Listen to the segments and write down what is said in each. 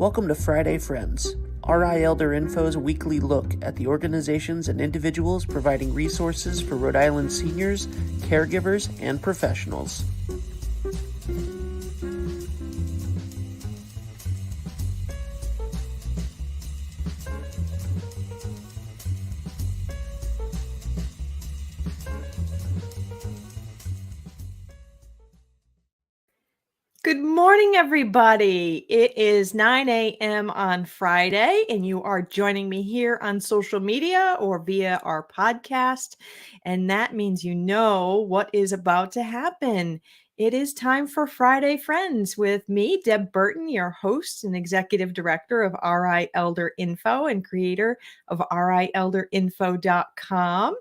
Welcome to Friday Friends, RI Elder Info's weekly look at the organizations and individuals providing resources for Rhode Island seniors, caregivers, and professionals. Good morning, everybody. It is 9 a.m. on Friday, and you are joining me here on social media or via our podcast. And that means you know what is about to happen. It is time for Friday Friends with me, Deb Burton, your host and executive director of RI Elder Info and creator of rielderinfo.com,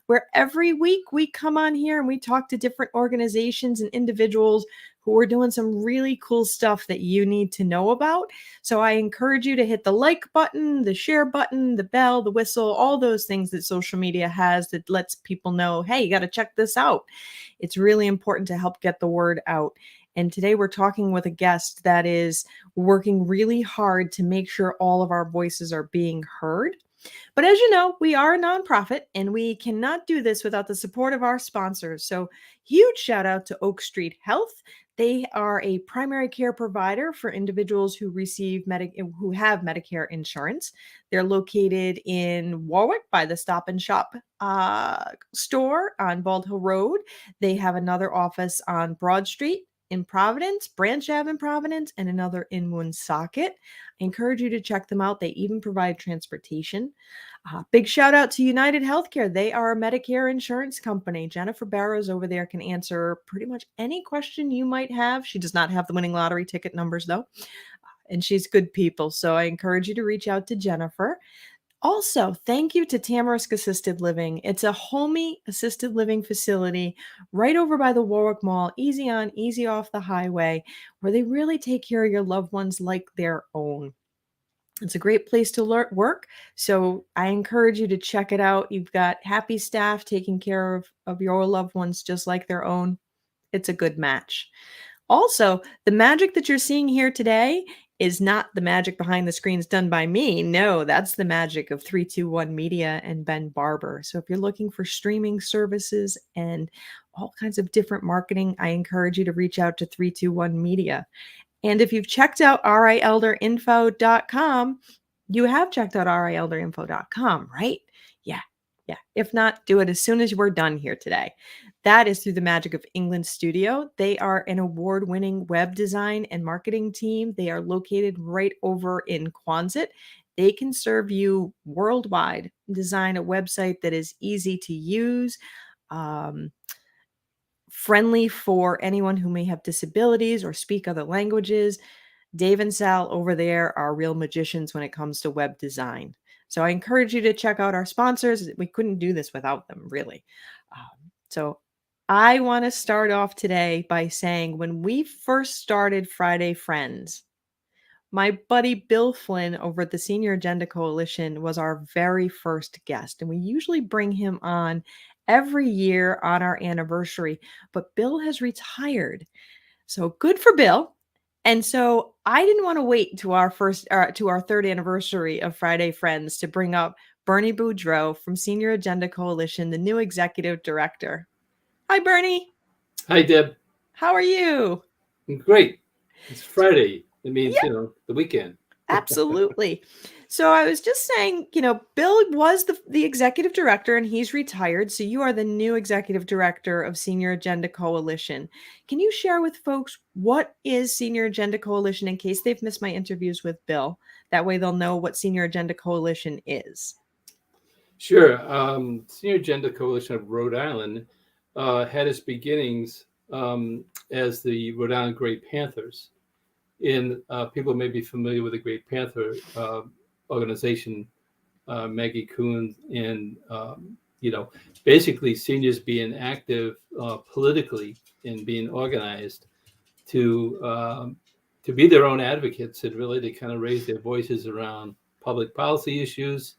where every week we come on here and we talk to different organizations and individuals who are doing some really cool stuff that you need to know about. So I encourage you to hit the like button, the share button, the bell, the whistle, all those things that social media has that lets people know, hey, you got to check this out. It's really important to help get the word out. And today we're talking with a guest that is working really hard to make sure all of our voices are being heard. But as you know, we are a nonprofit and we cannot do this without the support of our sponsors. So huge shout out to Oak Street Health. They are a primary care provider for individuals who who have Medicare insurance. They're located in Warwick by the Stop and Shop store on Bald Hill Road. They have another office on Broad Street in Providence, Branch Ave in Providence, and another in Woonsocket. I encourage you to check them out. They even provide transportation. Big shout out to United Healthcare. They are a Medicare insurance company. Jennifer Barrows over there can answer pretty much any question you might have. She does not have the winning lottery ticket numbers though. And she's good people. So I encourage you to reach out to Jennifer. Also, thank you to Tamarisk Assisted Living. It's a homey assisted living facility right over by the Warwick Mall, easy on, easy off the highway, where they really take care of your loved ones like their own. It's a great place to work, so I encourage you to check it out. You've got happy staff taking care of your loved ones just like their own. It's a good match. Also, the magic that you're seeing here today is not the magic behind the screens done by me. No, that's the magic of 321 Media and Ben Barber. So if you're looking for streaming services and all kinds of different marketing, I encourage you to reach out to 321 Media. And if you've checked out rielderinfo.com, you have checked out rielderinfo.com, right? Yeah. If not, do it as soon as we're done here today. That is through the magic of England Studio. They are an award-winning web design and marketing team. They are located right over in Quonset. They can serve you worldwide. Design a website that is easy to use, friendly for anyone who may have disabilities or speak other languages. Dave and Sal over there are real magicians when it comes to web design. So I encourage you to check out our sponsors. We couldn't do this without them, really. So I want to start off today by saying when we first started Friday Friends, my buddy Bill Flynn over at the Senior Agenda Coalition was our very first guest. And we usually bring him on every year on our anniversary. But Bill has retired. So good for Bill. And so I didn't want to wait to our third anniversary of Friday Friends to bring up Bernie Beaudreau from Senior Agenda Coalition, the new executive director. Hi, Bernie. Hi, Deb. How are you? Great. It's Friday. It means, the weekend. Absolutely. So I was just saying, Bill was the executive director and he's retired. So you are the new executive director of Senior Agenda Coalition. Can you share with folks what is Senior Agenda Coalition in case they've missed my interviews with Bill? That way they'll know what Senior Agenda Coalition is. Sure. Senior Agenda Coalition of Rhode Island had its beginnings as the Rhode Island Great Panthers. People may be familiar with the Great Panther organization, Maggie Kuhn, and basically seniors being active politically and being organized to be their own advocates and really to kind of raise their voices around public policy issues,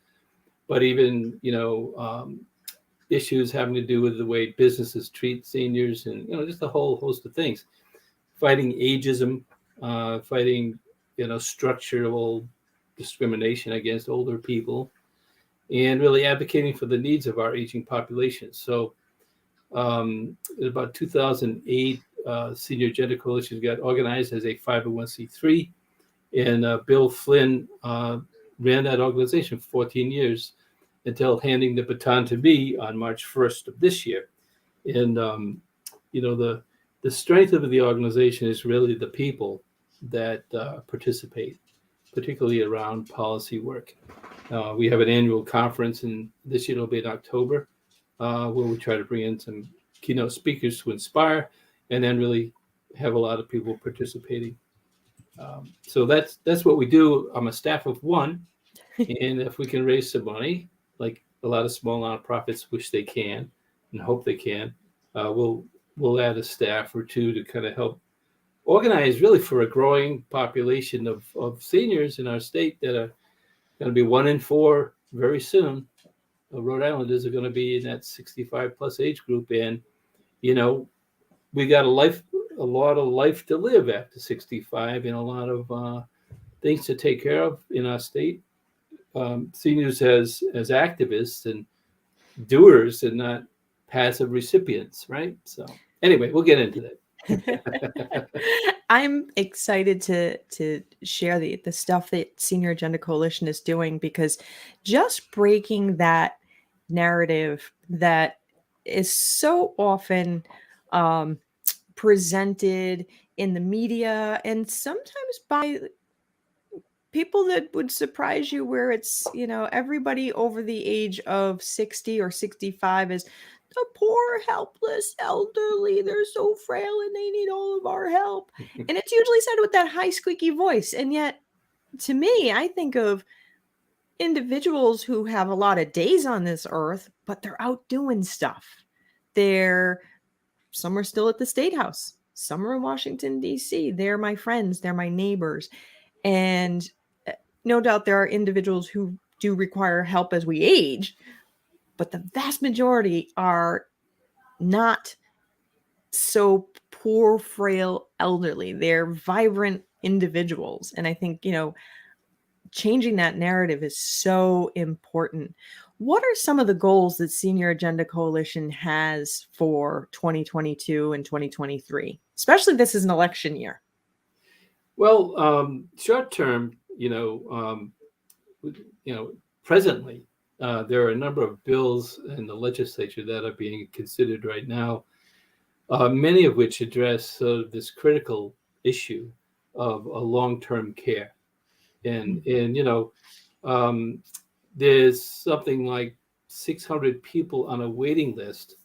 but even issues having to do with the way businesses treat seniors and just a whole host of things, fighting ageism, fighting structural discrimination against older people, and really advocating for the needs of our aging population. So in about 2008, Senior Agenda Coalition got organized as a 501c3, and Bill Flynn ran that organization for 14 years until handing the baton to me on March 1st of this year. And the strength of the organization is really the people that participate, particularly around policy work. We have an annual conference, and this year it'll be in October, where we try to bring in some keynote speakers to inspire, and then really have a lot of people participating. So that's what we do. I'm a staff of one, and if we can raise some money, like a lot of small nonprofits wish they can and hope they can, we'll add a staff or two to kind of help organize really for a growing population of seniors in our state that are going to be 1 in 4 very soon. Rhode Islanders are going to be in that 65 plus age group, and we got a lot of life to live after 65, and a lot of things to take care of in our state. Seniors as activists and doers and not passive recipients, right? So anyway, we'll get into that. I'm excited to share the stuff that Senior Agenda Coalition is doing, because just breaking that narrative that is so often presented in the media and sometimes by people that would surprise you, where it's, everybody over the age of 60 or 65 is the poor, helpless elderly. They're so frail and they need all of our help. And it's usually said with that high, squeaky voice. And yet, to me, I think of individuals who have a lot of days on this earth, but they're out doing stuff. Some are still at the State House. Some are in Washington, D.C. They're my friends. They're my neighbors. And no doubt there are individuals who do require help as we age, but the vast majority are not so poor, frail, elderly. They're vibrant individuals. And I think, changing that narrative is so important. What are some of the goals that Senior Agenda Coalition has for 2022 and 2023? Especially this is an election year. Well, short term, presently, there are a number of bills in the legislature that are being considered right now, many of which address sort of this critical issue of long-term care. And there's something like 600 people on a waiting list,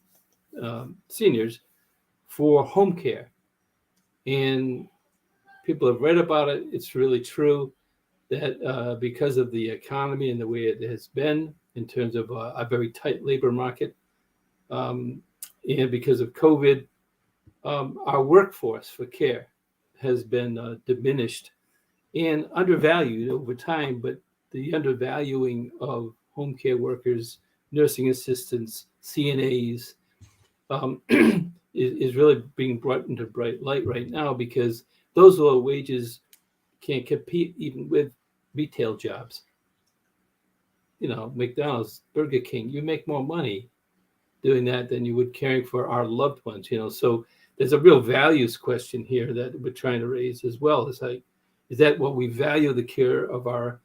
seniors, for home care. And people have read about it. It's really true that because of the economy and the way it has been in terms of a very tight labor market, and because of COVID, our workforce for care has been diminished and undervalued over time. But the undervaluing of home care workers, nursing assistants, CNAs, is really being brought into bright light right now, because those low wages can't compete even with retail jobs. McDonald's, Burger King, you make more money doing that than you would caring for our loved ones. So there's a real values question here that we're trying to raise as well. Is that what we value the care of our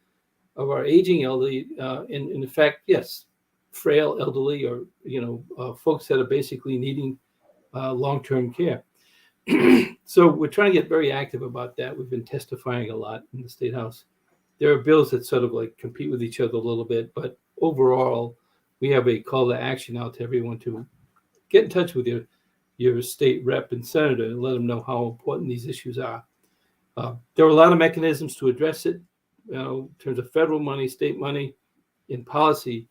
aging elderly? In fact, yes, frail elderly, or folks that are basically needing long-term care. So we're trying to get very active about that. We've been testifying a lot in the State House. There are bills that sort of like compete with each other a little bit, but overall, we have a call to action out to everyone to get in touch with your state rep and senator and let them know how important these issues are. There are a lot of mechanisms to address it, in terms of federal money, state money, in policy,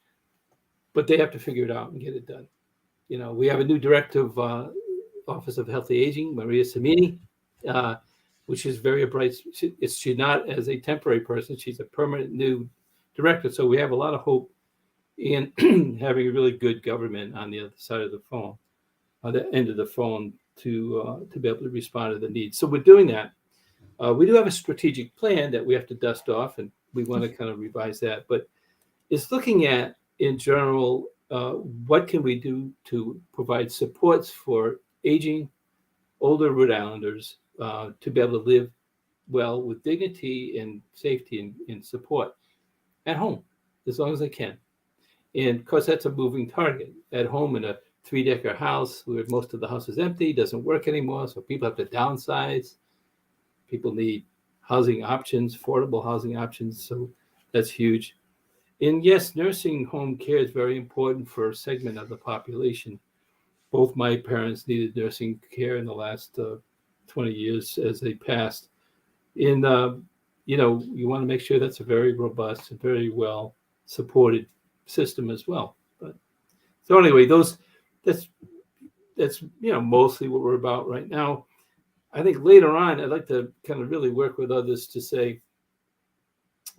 but they have to figure it out and get it done. We have a new director of Office of Healthy Aging, Maria Samini, which is very bright. She's not as a temporary person. She's a permanent new director. So we have a lot of hope in having a really good government on the other side of the phone, the end of the phone, to be able to respond to the needs. So we're doing that. We do have a strategic plan that we have to dust off, and we want to kind of revise that. But it's looking at, in general, what can we do to provide supports for aging, older Rhode Islanders to be able to live well with dignity and safety and support at home as long as they can. And of course, that's a moving target. At home in a 3-decker house where most of the house is empty, doesn't work anymore, so people have to downsize. People need housing options, affordable housing options, so that's huge. And yes, nursing home care is very important for a segment of the population. Both my parents needed nursing care in the last 20 years as they passed. And, you want to make sure that's a very robust and very well supported system as well. But so anyway, that's mostly what we're about right now. I think later on, I'd like to kind of really work with others to say,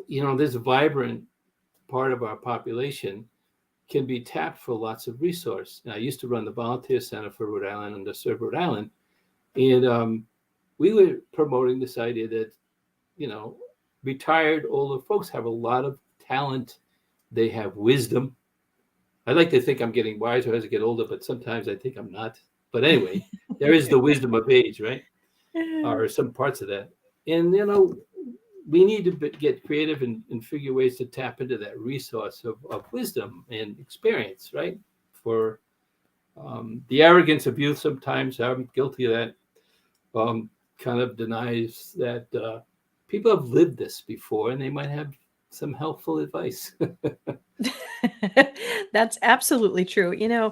this vibrant part of our population can be tapped for lots of resource. And I used to run the Volunteer Center for Rhode Island and Underserved Rhode Island. And we were promoting this idea that, retired older folks have a lot of talent. They have wisdom. I like to think I'm getting wiser as I get older, but sometimes I think I'm not. But anyway, there is the wisdom of age, right? Or some parts of that. And, we need to get creative and figure ways to tap into that resource of wisdom and experience, right? For the arrogance of youth sometimes, I'm guilty of that, kind of denies that people have lived this before and they might have some helpful advice. That's absolutely true.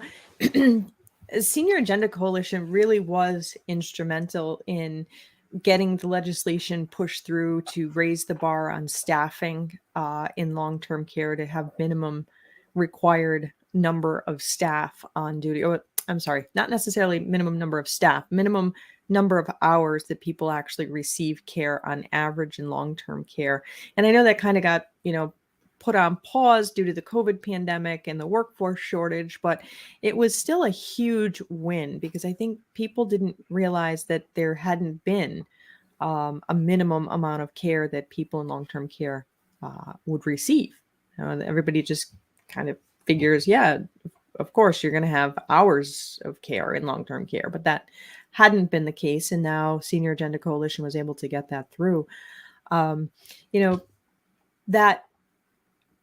Senior Agenda Coalition really was instrumental in getting the legislation pushed through to raise the bar on staffing in long-term care, to have minimum required number of staff on duty. Or I'm sorry, not necessarily minimum number of staff, minimum number of hours that people actually receive care on average in long-term care. And I know that kind of got, put on pause due to the COVID pandemic and the workforce shortage, but it was still a huge win because I think people didn't realize that there hadn't been a minimum amount of care that people in long-term care would receive. Everybody just kind of figures, yeah, of course you're going to have hours of care in long-term care, but that hadn't been the case. And now Senior Agenda Coalition was able to get that through. That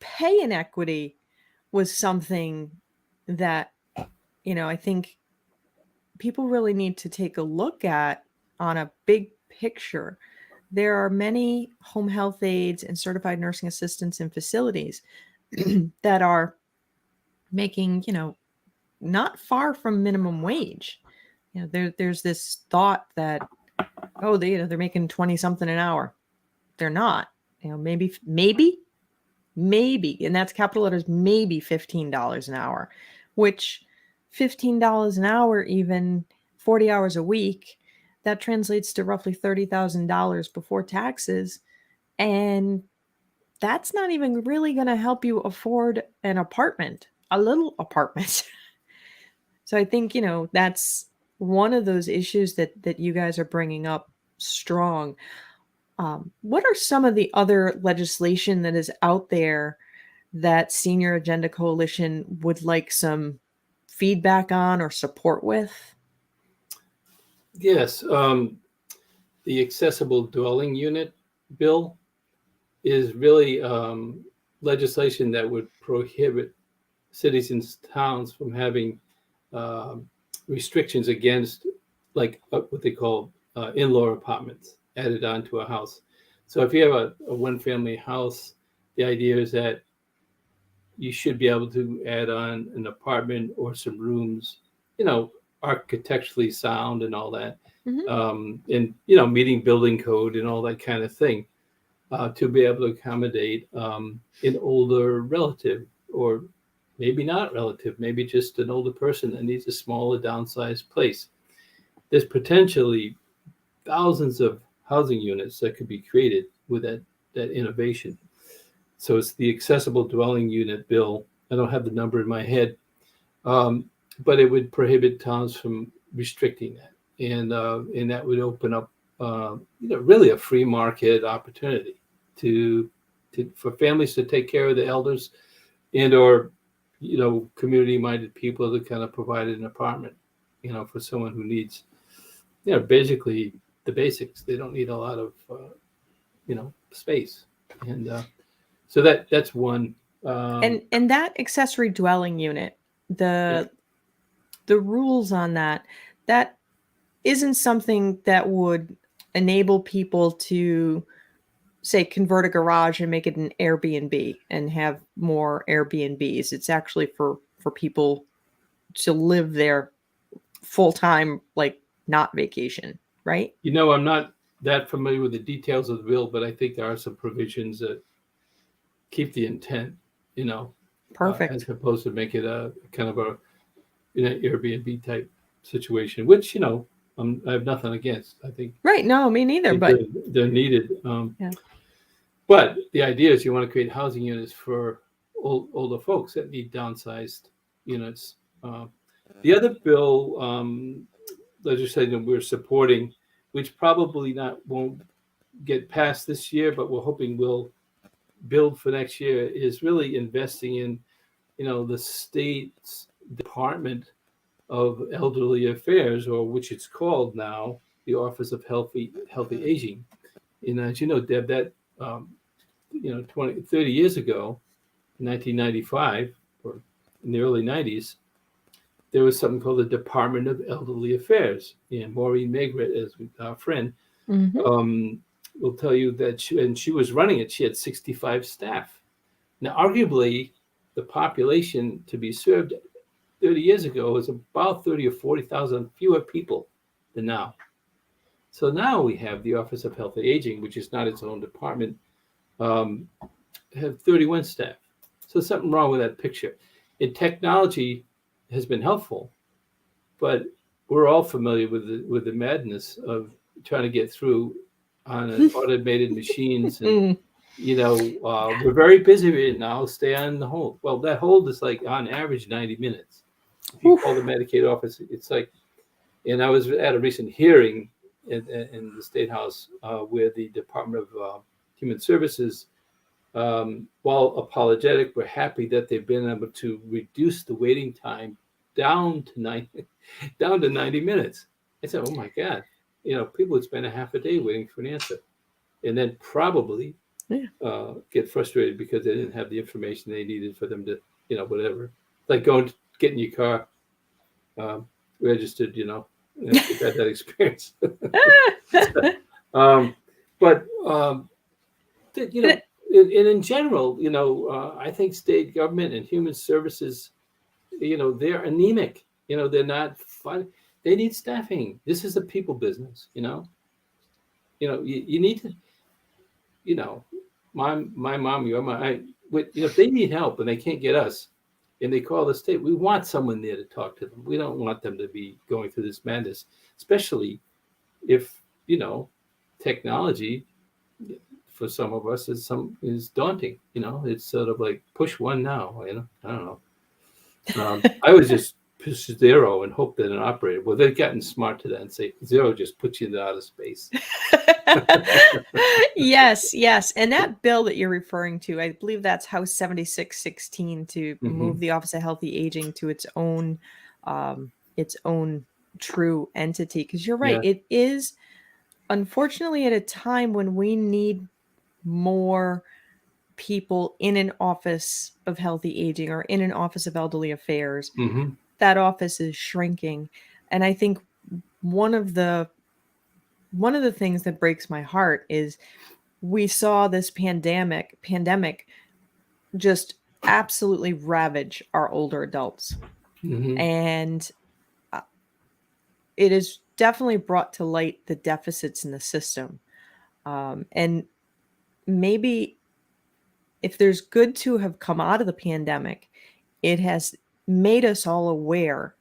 pay inequity was something that, I think people really need to take a look at on a big picture. There are many home health aides and certified nursing assistants in facilities that are making, not far from minimum wage. There's this thought that, they're making 20 something an hour. They're not. Maybe, and that's capital letters, maybe $15 an hour, which $15 an hour, even 40 hours a week, that translates to roughly $30,000 before taxes. And that's not even really going to help you afford an apartment, a little apartment. So I think, that's one of those issues that you guys are bringing up strong. What are some of the other legislation that is out there that Senior Agenda Coalition would like some feedback on or support with? Yes. The accessible dwelling unit bill is really legislation that would prohibit cities and towns from having restrictions against what they call in-law apartments added onto a house. So if you have a one-family house, the idea is that you should be able to add on an apartment or some rooms, architecturally sound and all that, and meeting building code and all that kind of thing, to be able to accommodate an older relative, or maybe not relative, maybe just an older person that needs a smaller downsized place. There's potentially thousands of housing units that could be created with that innovation. So it's the accessible dwelling unit bill. I don't have the number in my head, but it would prohibit towns from restricting that, and that would open up really a free market opportunity to for families to take care of the elders and or community-minded people to kind of provide an apartment, for someone who needs, basically the basics. They don't need a lot of space, and so that's one. And that accessory dwelling unit, Yeah. the rules on that isn't something that would enable people to, say, convert a garage and make it an Airbnb and have more Airbnbs. It's actually for people to live there full time, like not vacation, right? I'm not that familiar with the details of the bill, but I think there are some provisions that keep the intent, as Perfect. opposed to make it a kind of a Airbnb type situation, which I have nothing against. I think Right. No, me neither. they're, But they're needed. yeah. But the idea is you want to create housing units for older folks that need downsized units. The other bill legislation we're supporting, which probably won't get passed this year, but we're hoping will build for next year, is really investing in the state's Department of Elderly Affairs, or which it's called now, the Office of Healthy Aging. And as you know, Deb, that 30 years ago, 1995, or in the early 90s, there was something called the Department of Elderly Affairs. And Maureen Maigret, as our friend, Mhm. will tell you that she was running it. She had 65 staff. Now, arguably, the population to be served 30 years ago was about 30 or 40,000 fewer people than now. So now we have the Office of Healthy Aging, which is not its own department, have 31 staff. So there's something wrong with that picture. And technology has been helpful, but we're all familiar with the madness of trying to get through on an automated machines. And we're very busy right now. Stay on the hold. Well, that hold is like on average 90 minutes. If you call the Medicaid office, it's like. And I was at a recent hearing in the State House where the Department of Human Services, while apologetic, were happy that they've been able to reduce the waiting time down to 90 minutes. I said, "Oh my God, people would spend a half a day waiting for an answer, and then probably get frustrated because they didn't have the information they needed for them to, whatever. Like getting your car registered, you've had that experience." But in general, I think state government and human services, they're anemic. They're not fun. They need staffing. This is a people business. You need to. My mom, your mom. If they need help and they can't get us, and they call the state, we want someone there to talk to them. We don't want them to be going through this madness, especially if technology for some of us is daunting. It's sort of like push one now. I don't know. I was just push zero and hope that an operator. Well, they've gotten smart to that and say zero just puts you into outer space. Yes. And that bill that you're referring to, I believe that's House 7616 to move the Office of Healthy Aging to its own true entity. Because you're right, it is unfortunately at a time when we need more people in an Office of Healthy Aging or in an Office of Elderly Affairs. That office is shrinking. And I think one of the things that breaks my heart is we saw this pandemic just absolutely ravage our older adults. And it has definitely brought to light the deficits in the system. And maybe if there's good to have come out of the pandemic, it has made us all aware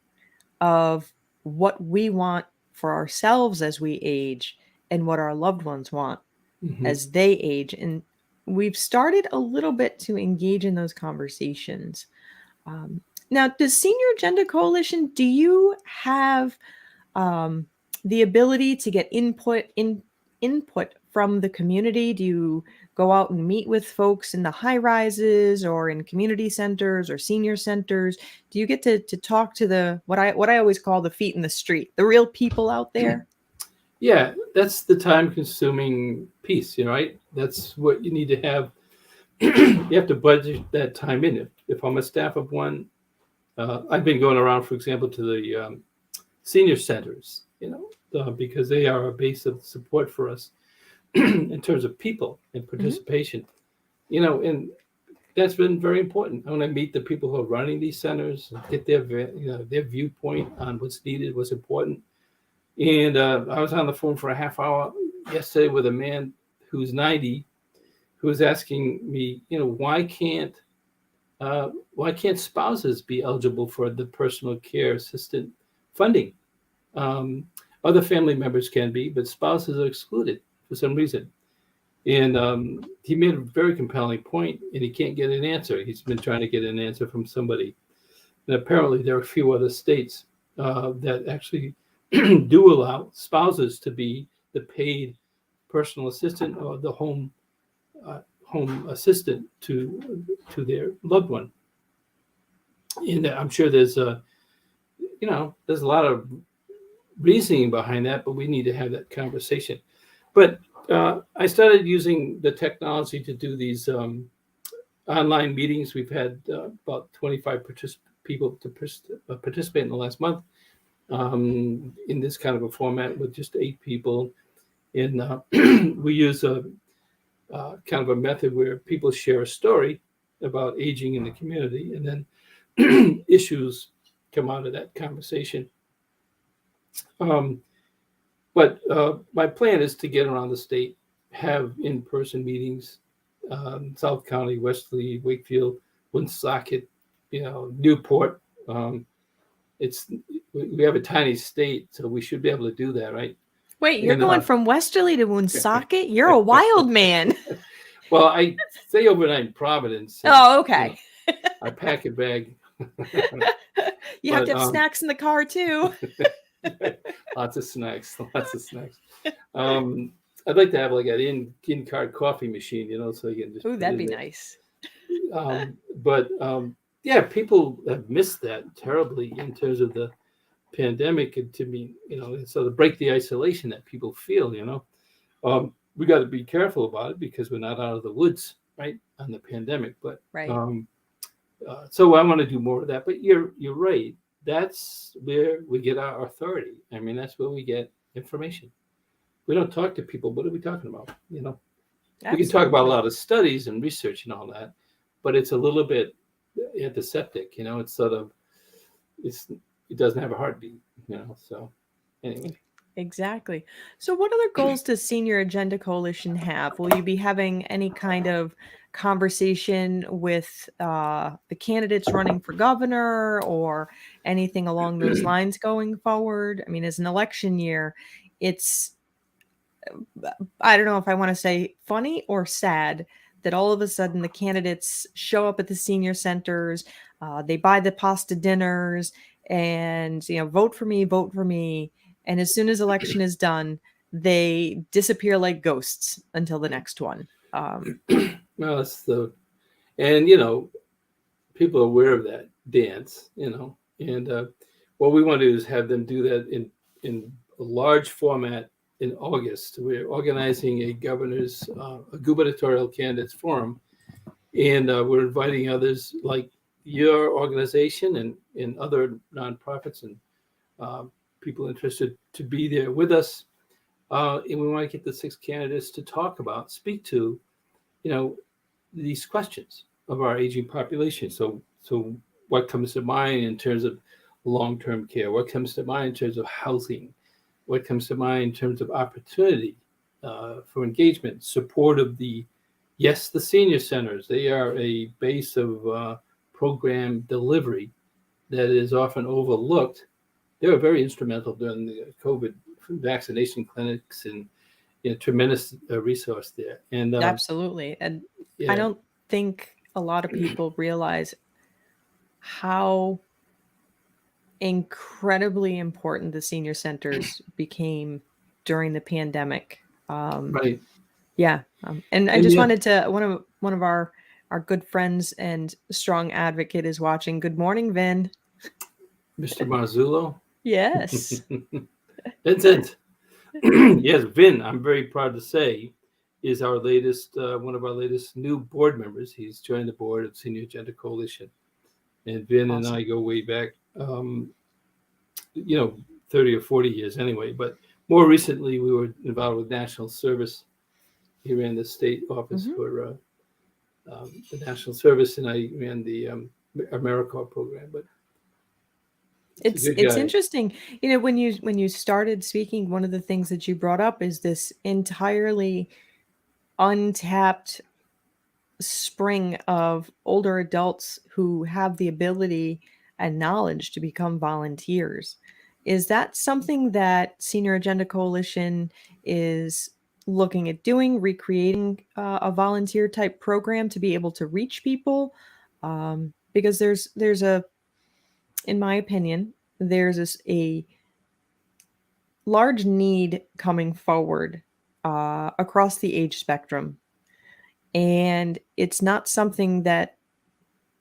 of what we want for ourselves as we age and what our loved ones want as they age. And we've started a little bit to engage in those conversations. Now, does Senior Agenda Coalition, do you have the ability to get input input from the community? Do you go out and meet with folks in the high rises or in community centers or senior centers? Do you get to talk to the what I always call the feet in the street, the real people out there? Yeah, that's the time-consuming piece, right? That's what you need to have. You have to budget that time in. If I'm a staff of one, I've been going around, for example, to the senior centers, because they are a base of support for us in terms of people and participation, and that's been very important. I want to meet the people who are running these centers, get their viewpoint on what's needed, what's important. And I was on the phone for a half hour yesterday with a man who's 90, who was asking me, why can't spouses be eligible for the personal care assistant funding? Other family members can be, but spouses are excluded for some reason. And he made a very compelling point, and he can't get an answer. He's been trying to get an answer from somebody. And apparently there are a few other states that actually do allow spouses to be the paid personal assistant or the home assistant to their loved one. And I'm sure there's a lot of reasoning behind that, but we need to have that conversation. But I started using the technology to do these online meetings. We've had about 25 people to participate in the last month in this kind of a format with just 8 people. And we use a kind of a method where people share a story about aging in the community, and then issues come out of that conversation. But my plan is to get around the state, have in-person meetings, South County, Westerly, Wakefield, Woonsocket, Newport. We have a tiny state, so we should be able to do that, right? Wait, you're going from Westerly to Woonsocket? You're a wild man. Well, I stay overnight in Providence. Oh, okay. I pack a bag. You have to have snacks in the car too. Lots of snacks. I'd like to have like an in-car coffee machine, so you can just. Ooh, that'd be nice. But people have missed that terribly in terms of the pandemic, and to me, so to break the isolation that people feel, we got to be careful about it because we're not out of the woods, right, on the pandemic. But right. So I want to do more of that. But you're right. That's where we get our authority. I mean, that's where we get information. We don't talk to people. What are we talking about? Absolutely. We can talk about a lot of studies and research and all that, but it's a little bit antiseptic. It's sort of it doesn't have a heartbeat. So anyway. Exactly. So what other goals does Senior Agenda Coalition have? Will you be having any kind of conversation with the candidates running for governor or anything along those lines going forward? I mean, as an election year, it's, I don't know if I want to say funny or sad that all of a sudden the candidates show up at the senior centers, they buy the pasta dinners and, vote for me. And as soon as election is done, they disappear like ghosts until the next one. Well, and people are aware of that dance, and what we want to do is have them do that in a large format in August. We're organizing a gubernatorial candidates forum, and we're inviting others like your organization and other nonprofits and people interested to be there with us. And we want to get the 6 candidates to speak to, these questions of our aging population. So what comes to mind in terms of long-term care? What comes to mind in terms of housing? What comes to mind in terms of opportunity for engagement, support of the senior centers? They are a base of program delivery that is often overlooked. They were very instrumental during the COVID vaccination clinics and tremendous resource there. And absolutely. And I don't think a lot of people realize how incredibly important the senior centers became during the pandemic. Right. Yeah. And I And just yeah, wanted to one of our good friends and strong advocate is watching. Good morning, Vin. Mr. Marzullo. Yes. Vincent. Yes, Vin, I'm very proud to say, is our latest, one of our latest new board members. He's joined the board of Senior Agenda Coalition. And Vin and Awesome. I go way back, you know, 30 or 40 years anyway. But more recently, we were involved with national service. He ran the state office Mhm. for the national service, and I ran the AmeriCorps program. But he's a good It's guy. interesting. You know, when you started speaking, one of the things that you brought up is this entirely untapped spring of older adults who have the ability and knowledge to become volunteers. Is that something that Senior Agenda Coalition is looking at doing, recreating a volunteer type program to be able to reach people? Because there's a, in my opinion, there's a large need coming forward across the age spectrum, and it's not something that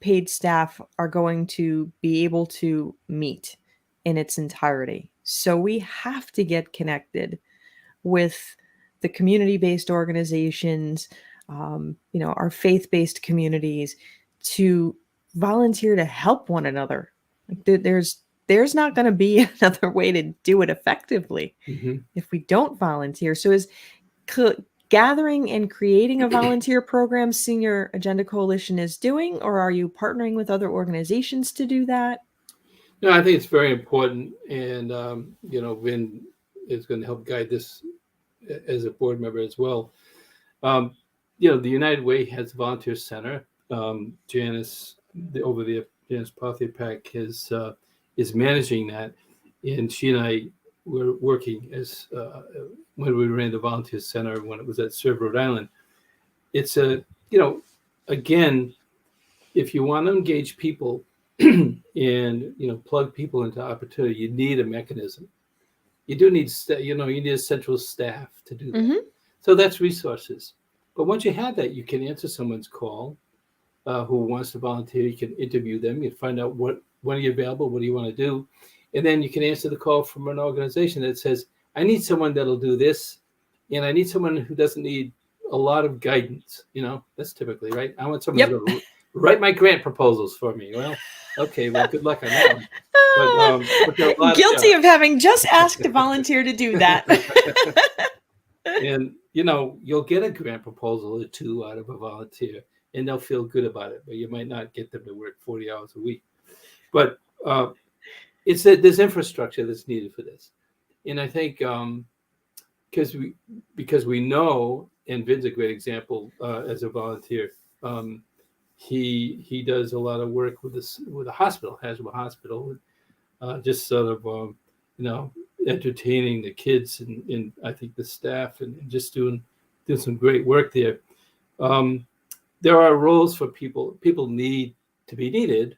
paid staff are going to be able to meet in its entirety. So we have to get connected with the community-based organizations, our faith-based communities, to volunteer to help one another. Like there's not going to be another way to do it effectively Mm-hmm. if we don't volunteer. So is co- gathering and creating a volunteer program Senior Agenda Coalition is doing, or are you partnering with other organizations to do that? No, I think it's very important, and Vin is going to help guide this as a board member as well. Um, the United Way has a volunteer center. Janice, over the Janice Pack is managing that, and she and I were working as when we ran the volunteer center when it was at Serve Rhode Island. It's again, if you want to engage people and plug people into opportunity, you need a mechanism. You do need you need a central staff to do that. Mm-hmm. So that's resources. But once you have that, you can answer someone's call who wants to volunteer. You can interview them. You find out when are you available, what do you want to do, and then you can answer the call from an organization that says, "I need someone that'll do this, and I need someone who doesn't need a lot of guidance." That's typically right. I want someone Yep. who's going to write my grant proposals for me. Well, okay. Well, good luck on that one. But there are a lot Guilty of having just asked to volunteer to do that. and you'll get a grant proposal or two out of a volunteer, and they'll feel good about it. But you might not get them to work 40 hours a week. But it's that there's infrastructure that's needed for this, and I think because we know, and Vin's a great example as a volunteer. He does a lot of work with a hospital, Hasbro Hospital, just sort of entertaining the kids and I think the staff and just doing some great work there. There are roles for people. People need to be needed,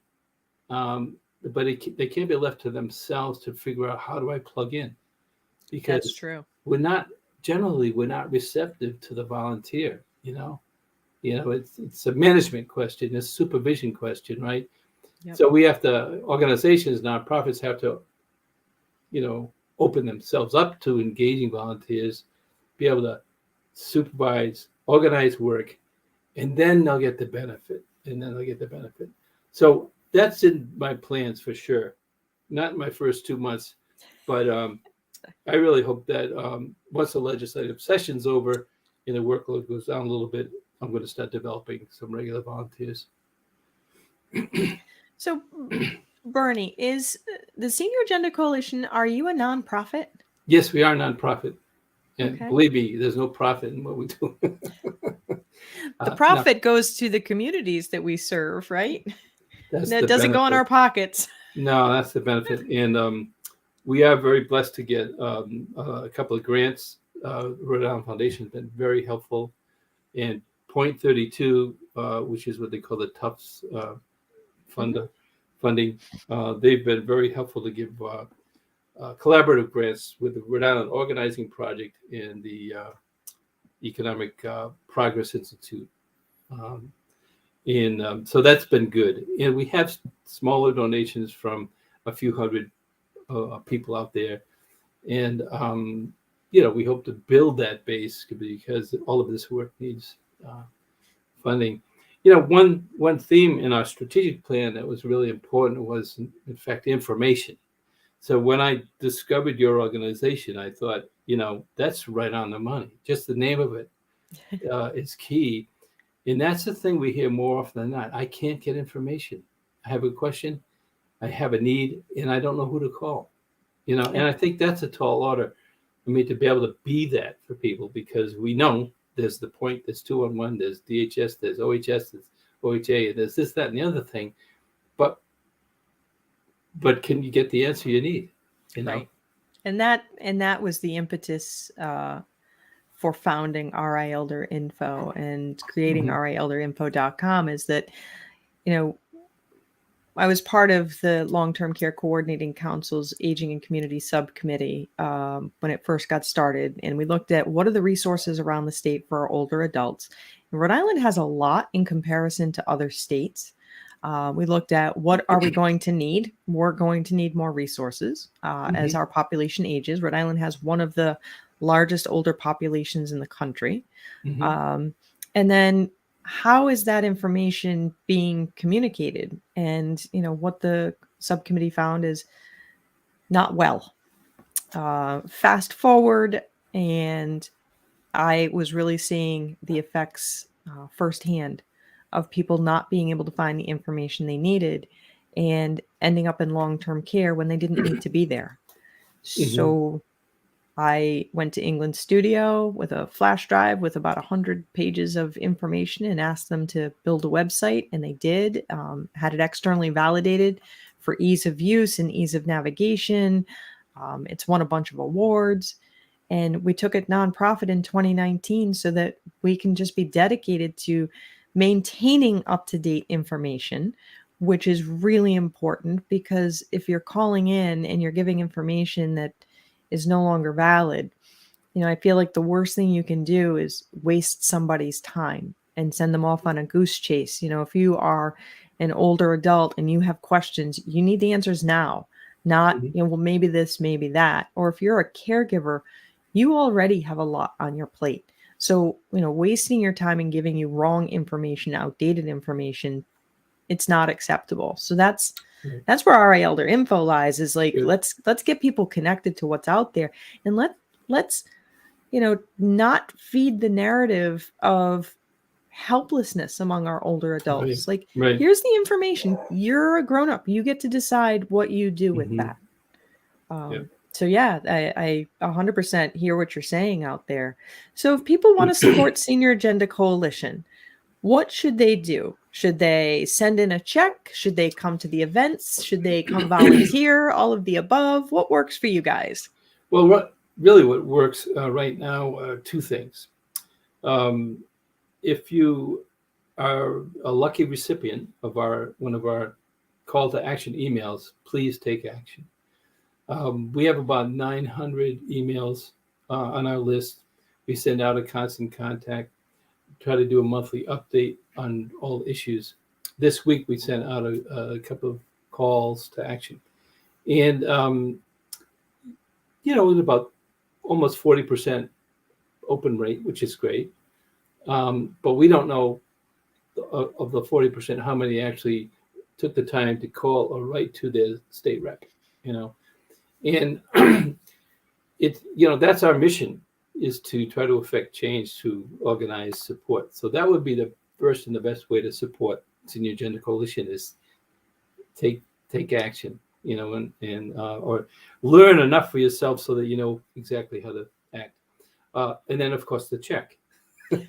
but they can't be left to themselves to figure out how do I plug in, That's because true. we're not receptive to the volunteer. It's a management question, a supervision question, right? Yep. So we have to, organizations, nonprofits have to, open themselves up to engaging volunteers, be able to supervise, organize work, and then they'll get the benefit. So that's in my plans for sure. Not in my first 2 months, but I really hope that once the legislative session's over and the workload goes down a little bit, I'm going to start developing some regular volunteers. So, Bernie, is the Senior Agenda Coalition, are you a nonprofit? Yes, we are a nonprofit. And Okay. believe me, there's no profit in what we do. The profit goes to the communities that we serve, right? That doesn't go in our pockets. No, that's the benefit. And we are very blessed to get a couple of grants. Rhode Island Foundation has been very helpful. And Point 32, which is what they call the Tufts funding, they've been very helpful to give collaborative grants with the Rhode Island Organizing Project and the Economic Progress Institute. So that's been good. And we have smaller donations from a few hundred people out there. And, we hope to build that base because all of this work needs funding. One theme in our strategic plan that was really important was, in fact, information. So when I discovered your organization, I thought, that's right on the money. Just the name of it is key. And that's the thing we hear more often than not. I can't get information. I have a question, I have a need, and I don't know who to call. And I think that's a tall order. I mean, to be able to be that for people, because we know there's the point, there's 211, there's DHS, there's OHS, there's OHA, there's this, that, and the other thing. But can you get the answer you need? Right. And that was the impetus for founding RI Elder Info and creating RIElderInfo.com, is that, I was part of the Long-Term Care Coordinating Council's Aging and Community Subcommittee when it first got started. And we looked at what are the resources around the state for our older adults. And Rhode Island has a lot in comparison to other states. We looked at what are we going to need. We're going to need more resources as our population ages. Rhode Island has one of the largest older populations in the country. And then how is that information being communicated? And, what the subcommittee found is not well. Fast forward, and I was really seeing the effects firsthand of people not being able to find the information they needed and ending up in long-term care when they didn't need to be there. So I went to England Studio with a flash drive with about 100 pages of information and asked them to build a website, and they did. Had it externally validated for ease of use and ease of navigation. It's won a bunch of awards, and we took it nonprofit in 2019 so that we can just be dedicated to maintaining up-to-date information, which is really important, because if you're calling in and you're giving information that is no longer valid, I feel like the worst thing you can do is waste somebody's time and send them off on a goose chase. If you are an older adult and you have questions, you need the answers now, not, well, maybe this, maybe that. Or if you're a caregiver, you already have a lot on your plate. So, wasting your time and giving you wrong information, outdated information, it's not acceptable. So that's where RI Elder Info lies, is like, let's get people connected to what's out there, and let's not feed the narrative of helplessness among our older adults. Here's the information. You're a grown up. You get to decide what you do with that. So yeah, I 100% hear what you're saying out there. So if people want to support Senior Agenda Coalition, what should they do? Should they send in a check? Should they come to the events? Should they come volunteer? All of the above? What works for you guys? Well, what works right now, two things. If you are a lucky recipient of one of our call to action emails, please take action. We have about 900 emails on our list. We send out a constant contact, try to do a monthly update on all issues. This week, we sent out a couple of calls to action. And, it was about almost 40% open rate, which is great. But we don't know of the 40% how many actually took the time to call or write to their state rep, And that's our mission, is to try to affect change through organized support. So that would be the first and the best way to support Senior Agenda Coalition, is take action, or learn enough for yourself so that you know exactly how to act. And then, of course, the check. We're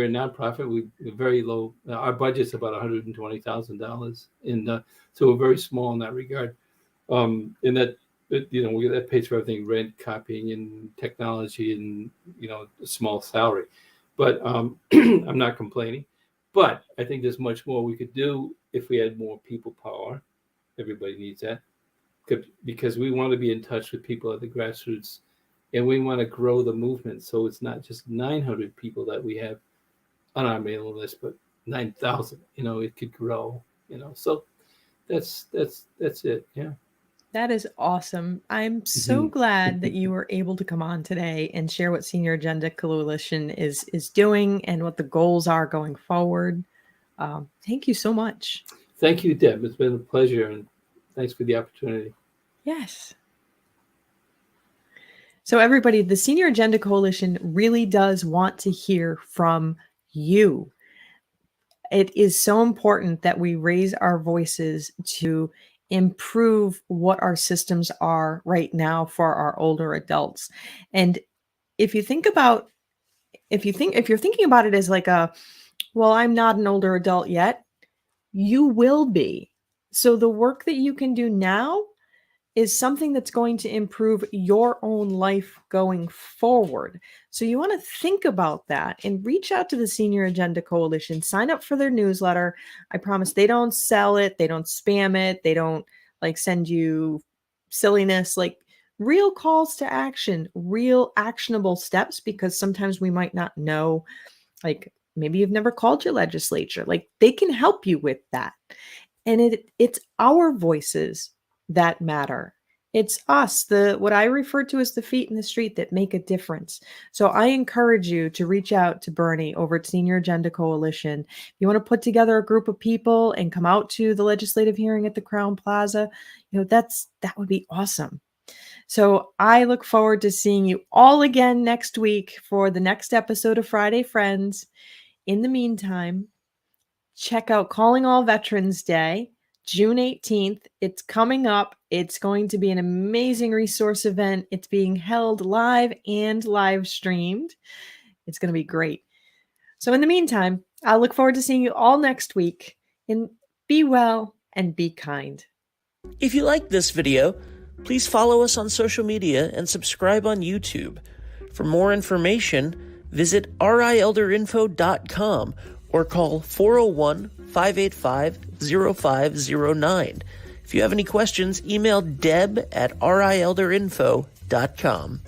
a nonprofit. We're very low. Our budget's about $120,000, and so we're very small in that regard. And that, that pays for everything: rent, copying, and technology, and a small salary. But I'm not complaining. But I think there's much more we could do if we had more people power. Everybody needs that, because we want to be in touch with people at the grassroots And we want to grow the movement, so it's not just 900 people that we have on our mailing list, but 9,000. It could grow. So that's it. Yeah. That is awesome. I'm so glad that you were able to come on today and share what Senior Agenda Coalition is doing and what the goals are going forward. Thank you so much. Thank you, Deb. It's been a pleasure, and thanks for the opportunity. Yes. So everybody, the Senior Agenda Coalition really does want to hear from you. It is so important that we raise our voices to improve what our systems are right now for our older adults. And if you're thinking about it as like well, I'm not an older adult yet, you will be. So the work that you can do now is something that's going to improve your own life going forward. So you want to think about that and reach out to the Senior Agenda Coalition, sign up for their newsletter. I promise they don't sell it, they don't spam it, they don't send you silliness, real calls to action, real actionable steps, because sometimes we might not know, maybe you've never called your legislature. They can help you with that. And it's our voices that matter. It's us, what I refer to as the feet in the street, that make a difference. So I encourage you to reach out to Bernie over at Senior Agenda Coalition. If you want to put together a group of people and come out to the legislative hearing at the Crown Plaza, that would be awesome. So I look forward to seeing you all again next week for the next episode of Friday Friends. In the meantime, check out Calling All Veterans Day, June 18th. It's coming up. It's going to be an amazing resource event. It's being held live and live streamed. It's going to be great. So in the meantime, I'll look forward to seeing you all next week. And be well and be kind. If you liked this video, please follow us on social media and subscribe on YouTube. For more information, visit rielderinfo.com or call 401-585-0509. If you have any questions, email deb@rielderinfo.com.